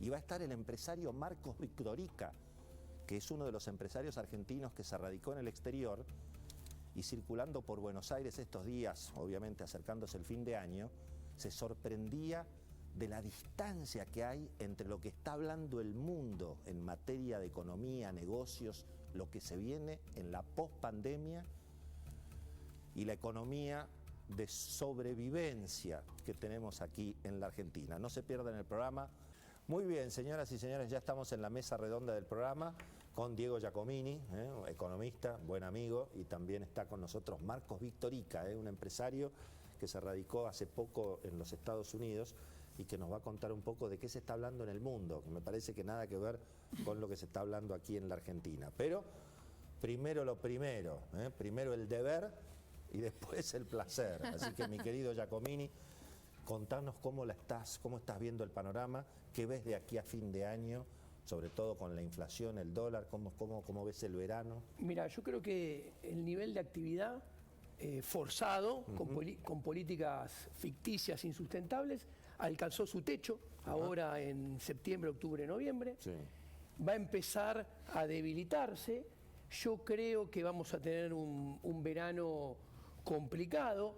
y va a estar el empresario Marcos Victorica, que es uno de los empresarios argentinos que se radicó en el exterior y circulando por Buenos Aires estos días, obviamente acercándose el fin de año, se sorprendía de la distancia que hay entre lo que está hablando el mundo en materia de economía, negocios, lo que se viene en la pospandemia y la economía de sobrevivencia que tenemos aquí en la Argentina. No se pierdan el programa. Muy bien, señoras y señores, ya estamos en la mesa redonda del programa con Diego Giacomini, economista, buen amigo, y también está con nosotros Marcos Victorica, un empresario que se radicó hace poco en los Estados Unidos y que nos va a contar un poco de qué se está hablando en el mundo, que me parece que nada que ver con lo que se está hablando aquí en la Argentina. Pero primero lo primero, primero el deber y después el placer. Así que mi querido Giacomini, contanos cómo estás viendo el panorama, qué ves de aquí a fin de año, sobre todo con la inflación, el dólar, cómo ves el verano. Mira, yo creo que el nivel de actividad forzado, con políticas ficticias, insustentables, alcanzó su techo, ahora en septiembre, octubre, noviembre. Sí. Va a empezar a debilitarse. Yo creo que vamos a tener un verano complicado.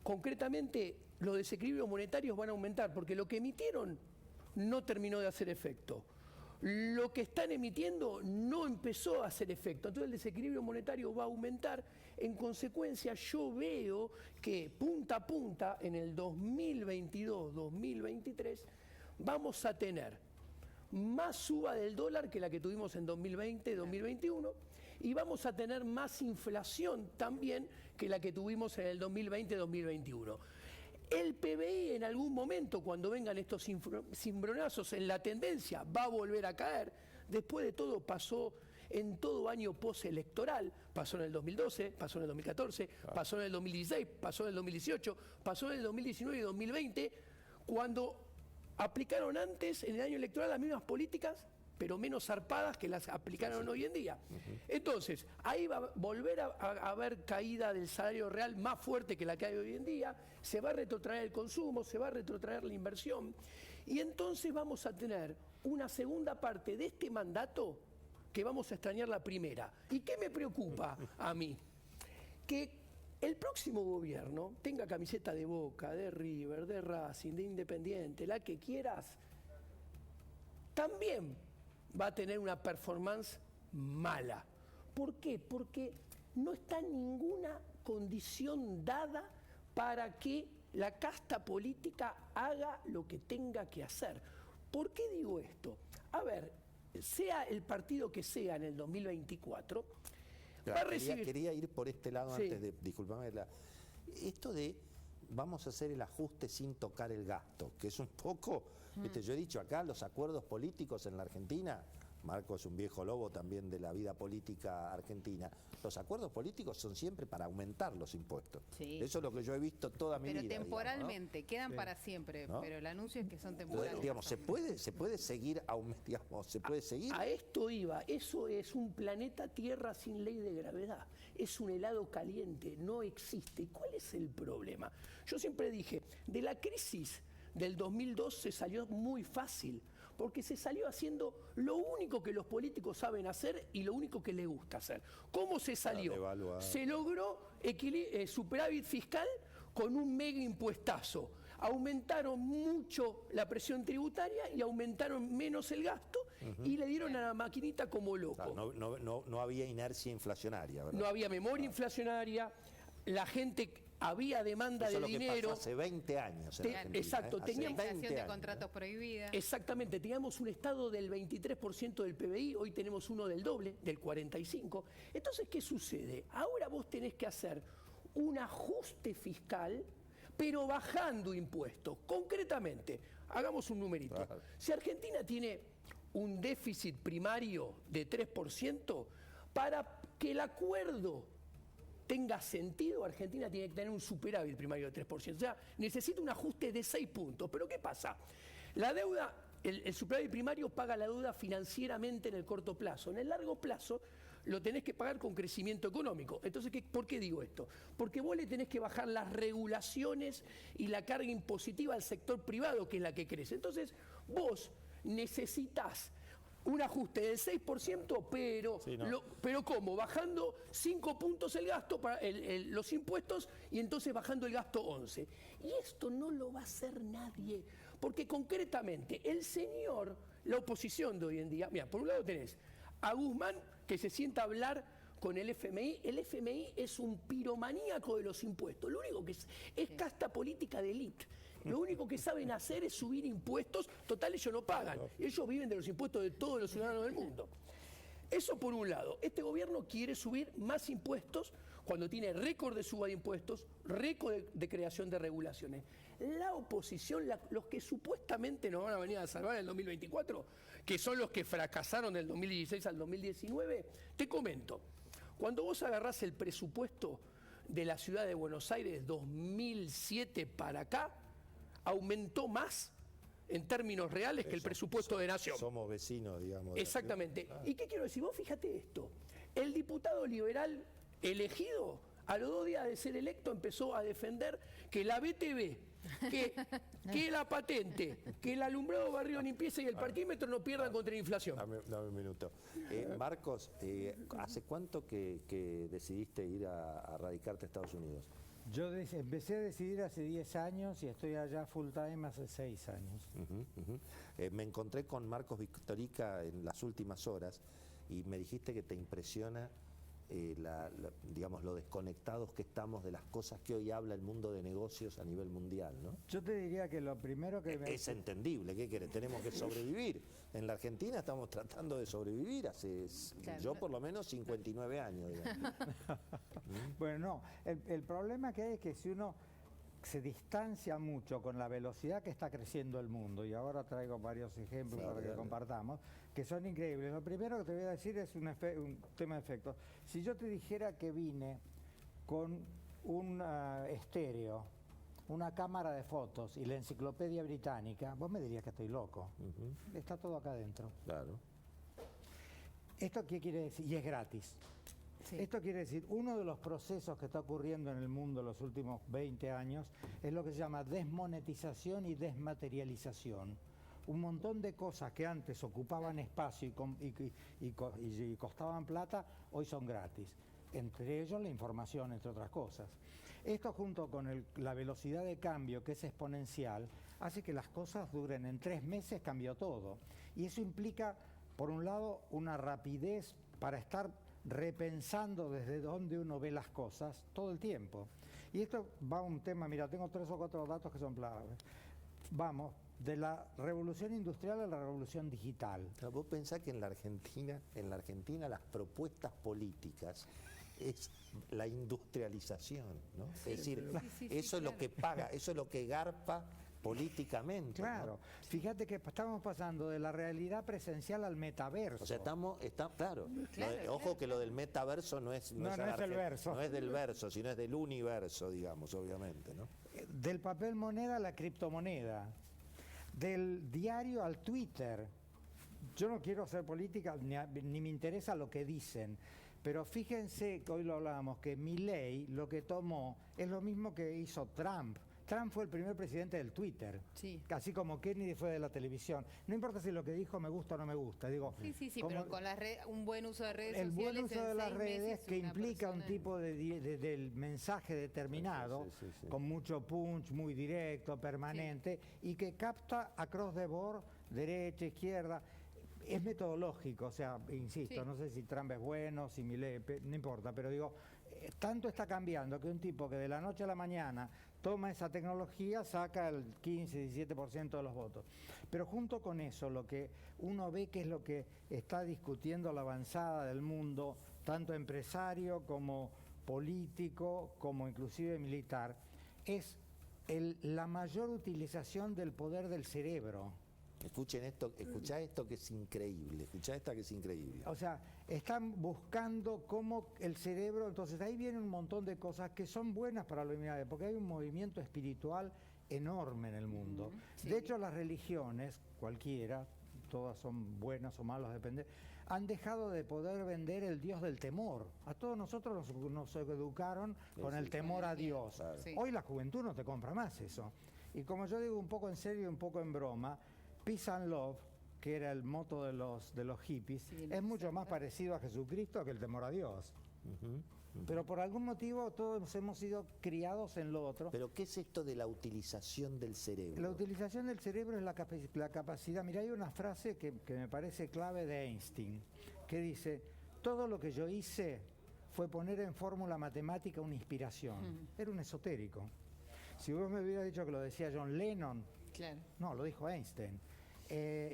Concretamente, los desequilibrios monetarios van a aumentar, porque lo que emitieron no terminó de hacer efecto. Lo que están emitiendo no empezó a hacer efecto. Entonces el desequilibrio monetario va a aumentar. En consecuencia, yo veo que punta a punta, en el 2022-2023, vamos a tener más suba del dólar que la que tuvimos en 2020-2021 y vamos a tener más inflación también que la que tuvimos en el 2020-2021. El PBI en algún momento, cuando vengan estos cimbronazos en la tendencia, va a volver a caer. Después de todo, pasó en todo año postelectoral. Pasó en el 2012, pasó en el 2014, pasó en el 2016, pasó en el 2018, pasó en el 2019 y 2020, cuando aplicaron antes, en el año electoral, las mismas políticas, pero menos zarpadas que las aplicaron hoy en día. Entonces, ahí va a volver a haber caída del salario real más fuerte que la que hay hoy en día, se va a retrotraer el consumo, se va a retrotraer la inversión, y entonces vamos a tener una segunda parte de este mandato que vamos a extrañar la primera. ¿Y qué me preocupa a mí? Que el próximo gobierno tenga camiseta de Boca, de River, de Racing, de Independiente, la que quieras, también va a tener una performance mala. ¿Por qué? Porque no está ninguna condición dada para que la casta política haga lo que tenga que hacer. ¿Por qué digo esto? A ver, sea el partido que sea en el 2024, claro, va a recibir... Quería ir por este lado antes de, disculpame, esto de vamos a hacer el ajuste sin tocar el gasto, que es un poco, yo he dicho acá, los acuerdos políticos en la Argentina, Marco es un viejo lobo también de la vida política argentina, los acuerdos políticos son siempre para aumentar los impuestos. Sí. Eso es lo que yo he visto toda mi vida. Pero temporalmente, digamos, ¿no? Quedan para siempre, ¿no? Pero el anuncio es que son temporales. Digamos, se puede seguir, digamos, se puede seguir. A esto iba, eso es un planeta Tierra sin ley de gravedad, es un helado caliente, no existe. ¿Cuál es el problema? Yo siempre dije, de la crisis del 2002 se salió muy fácil, porque se salió haciendo lo único que los políticos saben hacer y lo único que les gusta hacer. ¿Cómo se salió? Se logró superávit fiscal con un mega impuestazo. Aumentaron mucho la presión tributaria y aumentaron menos el gasto y le dieron a la maquinita como loco. O sea, no había inercia inflacionaria, ¿verdad? No había memoria inflacionaria, la gente... Había demanda de dinero. Eso es lo que pasó hace 20 años. Exacto. Teníamos creación de contratos prohibida. Exactamente. Teníamos un estado del 23% del PBI, hoy tenemos uno del doble, del 45%. Entonces, ¿qué sucede? Ahora vos tenés que hacer un ajuste fiscal, pero bajando impuestos. Concretamente, hagamos un numerito. Ajá. Si Argentina tiene un déficit primario de 3%, para que el acuerdo tenga sentido, Argentina tiene que tener un superávit primario de 3%. O sea, necesita un ajuste de 6 puntos. ¿Pero qué pasa? La deuda, el superávit primario paga la deuda financieramente en el corto plazo. En el largo plazo lo tenés que pagar con crecimiento económico. Entonces, ¿por qué digo esto? Porque vos le tenés que bajar las regulaciones y la carga impositiva al sector privado, que es la que crece. Entonces, vos necesitas un ajuste del 6%, pero, Sí, no. pero ¿cómo? Bajando 5 puntos el gasto, para los impuestos, y entonces bajando el gasto 11. Y esto no lo va a hacer nadie, porque concretamente el señor, la oposición de hoy en día, mira, por un lado tenés a Guzmán, que se sienta a hablar con el FMI. El FMI es un piromaníaco de los impuestos, lo único que es casta política de élite. Lo único que saben hacer es subir impuestos, total ellos no pagan, ellos viven de los impuestos de todos los ciudadanos del mundo. Eso por un lado. Este gobierno quiere subir más impuestos cuando tiene récord de suba de impuestos, récord de creación de regulaciones. La oposición, los que supuestamente nos van a venir a salvar en el 2024, que son los que fracasaron del 2016 al 2019, te comento, cuando vos agarrás el presupuesto de la ciudad de Buenos Aires 2007 para acá, aumentó más en términos reales que el presupuesto de Nación. Somos vecinos, digamos. Exactamente. ¿Y qué quiero decir? Vos fíjate esto. El diputado liberal elegido, a los 2 días de ser electo, empezó a defender que la BTV, que la patente, que el alumbrado barrio limpieza y el parquímetro no pierdan contra la inflación. Dame un minuto. Marcos, ¿hace cuánto que decidiste ir a radicarte a Estados Unidos? Yo empecé a decidir hace 10 años y estoy allá full time hace 6 años. Me encontré con Marcos Victorica en las últimas horas y me dijiste que te impresiona digamos, lo desconectados que estamos de las cosas que hoy habla el mundo de negocios a nivel mundial, ¿no? Yo te diría que lo primero que... Es entendible, ¿qué querés? Tenemos que sobrevivir. En la Argentina estamos tratando de sobrevivir hace, yo por lo menos, 59 años. Digamos. Bueno, no, el problema que hay es que si uno se distancia mucho con la velocidad que está creciendo el mundo, y ahora traigo varios ejemplos para que compartamos, que son increíbles. Lo primero que te voy a decir es un tema de efectos. Si yo te dijera que vine con un estéreo, una cámara de fotos y la enciclopedia británica, vos me dirías que estoy loco. Está todo acá adentro. Claro. ¿Esto qué quiere decir? Y es gratis. Sí. Esto quiere decir, uno de los procesos que está ocurriendo en el mundo en los últimos 20 años es lo que se llama desmonetización y desmaterialización. Un montón de cosas que antes ocupaban espacio y costaban plata, hoy son gratis. Entre ellos la información, entre otras cosas. Esto junto con la velocidad de cambio, que es exponencial, hace que las cosas duren. En 3 meses cambió todo. Y eso implica, por un lado, una rapidez para estar repensando desde dónde uno ve las cosas todo el tiempo. Y esto va a un tema, mira, tengo 3 o 4 datos que son claves. Vamos, de la revolución industrial a la revolución digital. Vos pensás que en la Argentina las propuestas políticas es la industrialización, ¿no? Sí, es decir, eso es lo que paga, eso es lo que garpa políticamente. Claro, ¿no? Fíjate que estamos pasando de la realidad presencial al metaverso. O sea, claro. Ojo que lo del metaverso no es el verso. No es del verso, sino es del universo, digamos, obviamente, ¿no? Del papel moneda a la criptomoneda, del diario al Twitter. Yo no quiero hacer política, ni me interesa lo que dicen, pero fíjense que hoy lo hablábamos, que Milei lo que tomó es lo mismo que hizo Trump. Trump fue el primer presidente del Twitter, así como Kennedy fue de la televisión. No importa si lo que dijo me gusta o no me gusta. Digo, sí, pero con un buen uso de redes sociales. El buen uso de las redes que implica un tipo de mensaje determinado, con mucho punch, muy directo, permanente, y que capta across the board, derecha, izquierda. Es metodológico, o sea, insisto, no sé si Trump es bueno, si Milei, no importa, pero digo, tanto está cambiando que un tipo que de la noche a la mañana toma esa tecnología, saca el 15-17% de los votos. Pero junto con eso, lo que uno ve que es lo que está discutiendo la avanzada del mundo, tanto empresario como político, como inclusive militar, es la mayor utilización del poder del cerebro. Escuchá esto que es increíble, O sea, están buscando cómo el cerebro, entonces ahí viene un montón de cosas que son buenas para la humanidad, porque hay un movimiento espiritual enorme en el mundo. De hecho, las religiones, cualquiera, todas son buenas o malas, depende, han dejado de poder vender el Dios del temor. A todos nosotros nos educaron con el temor a Dios. Claro. Hoy la juventud no te compra más eso. Y como yo digo un poco en serio y un poco en broma, Peace and Love, que era el moto de los hippies, Sí, es mucho más parecido a Jesucristo que el temor a Dios. Pero por algún motivo todos hemos sido criados en lo otro. Pero ¿qué es esto de la utilización del cerebro? La utilización del cerebro es la capacidad. Mira, hay una frase que me parece clave de Einstein, que dice, todo lo que yo hice fue poner en fórmula matemática una inspiración. Era un esotérico. Si vos me hubieras dicho que lo decía John Lennon, Claro. no, lo dijo Einstein.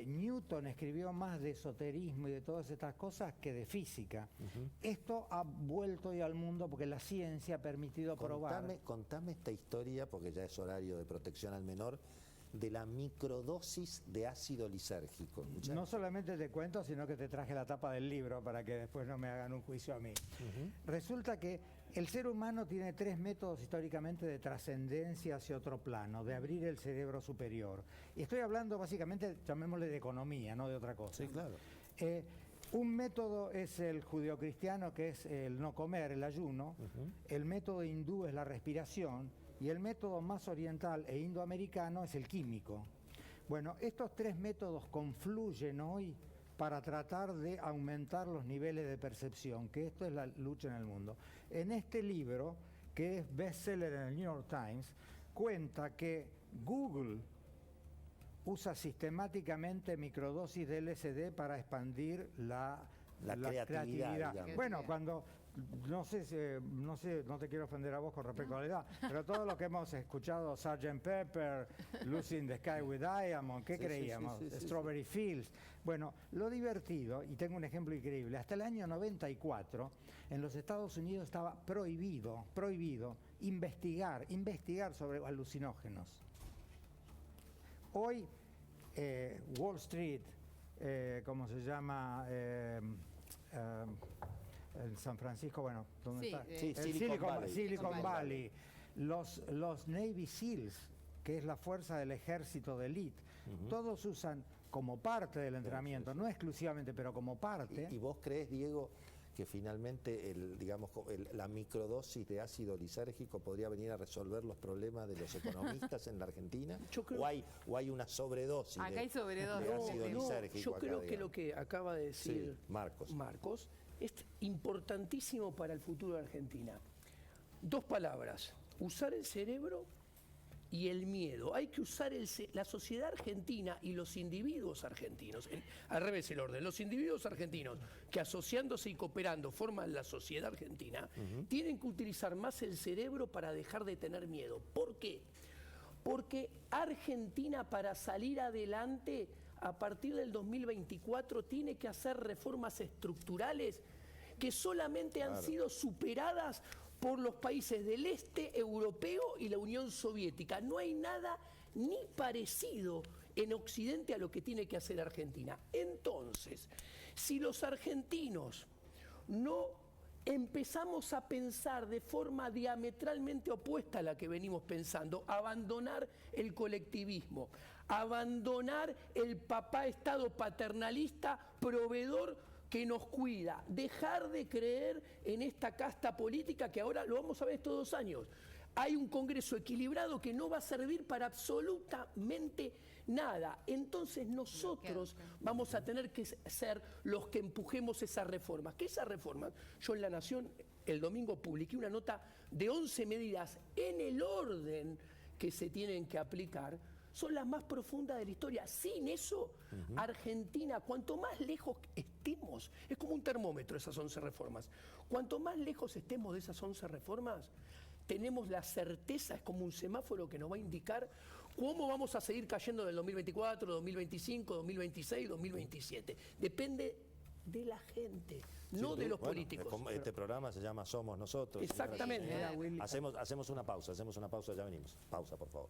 Newton escribió más de esoterismo y de todas estas cosas que de física. Esto ha vuelto hoy al mundo porque la ciencia ha permitido probar. Contame esta historia, porque ya es horario de protección al menor, de la microdosis de ácido lisérgico. ¿Escuchás? No solamente te cuento, sino que te traje la tapa del libro para que después no me hagan un juicio a mí. Resulta que el ser humano tiene 3 métodos históricamente de trascendencia hacia otro plano, de abrir el cerebro superior. Y estoy hablando básicamente, llamémosle de economía, no de otra cosa. Sí, claro. Un método es el judeocristiano, que es el no comer, el ayuno. El método hindú es la respiración. Y el método más oriental e indoamericano es el químico. Bueno, estos 3 métodos confluyen hoy para tratar de aumentar los niveles de percepción, que esto es la lucha en el mundo. En este libro, que es bestseller en el New York Times, cuenta que Google usa sistemáticamente microdosis de LSD para expandir la creatividad. digamos. Bueno, cuando... No te quiero ofender a vos con respecto a la edad, pero todo lo que hemos escuchado, Sgt. Pepper, Lucy in the Sky with Diamond, ¿qué creíamos? Strawberry Fields. Bueno, lo divertido, y tengo un ejemplo increíble, hasta el año 94 en los Estados Unidos estaba prohibido investigar sobre alucinógenos. Hoy Wall Street, ¿cómo se llama? En San Francisco, bueno, ¿dónde Sí, está? Sí, Silicon Valley. Los Navy SEALs, que es la fuerza del ejército de élite, todos usan como parte del entrenamiento, no exclusivamente, pero como parte. ¿Y vos crees, Diego, que finalmente la microdosis de ácido lisérgico podría venir a resolver los problemas de los economistas en la Argentina? Yo creo- ¿O hay una sobredosis Acá hay sobredosis. de ácido No, lisérgico? Yo acá, creo que digamos? lo que acaba de decir Sí, Marcos. es importantísimo para el futuro de Argentina. 2 palabras, usar el cerebro y el miedo. Hay que usar la sociedad argentina y los individuos argentinos, al revés el orden, los individuos argentinos que asociándose y cooperando forman la sociedad argentina, tienen que utilizar más el cerebro para dejar de tener miedo. ¿Por qué? Porque Argentina, para salir adelante a partir del 2024, tiene que hacer reformas estructurales que solamente han sido superadas por los países del este europeo y la Unión Soviética. No hay nada ni parecido en Occidente a lo que tiene que hacer Argentina. Entonces, si los argentinos no empezamos a pensar de forma diametralmente opuesta a la que venimos pensando, abandonar el colectivismo, abandonar el papá Estado paternalista, proveedor que nos cuida, dejar de creer en esta casta política que ahora lo vamos a ver estos 2 años. Hay un Congreso equilibrado que no va a servir para absolutamente nada. Entonces nosotros vamos a tener que ser los que empujemos esas reformas. ¿Qué esas reformas? Yo en La Nación el domingo publiqué una nota de 11 medidas en el orden que se tienen que aplicar. Son las más profundas de la historia. Sin eso, Argentina, cuanto más lejos estemos, es como un termómetro esas 11 reformas, cuanto más lejos estemos de esas 11 reformas, tenemos la certeza, es como un semáforo que nos va a indicar cómo vamos a seguir cayendo en el 2024, 2025, 2026, 2027. Depende de la gente, no de los políticos. Este programa se llama Somos Nosotros. Exactamente. Hacemos una pausa, ya venimos. Pausa, por favor.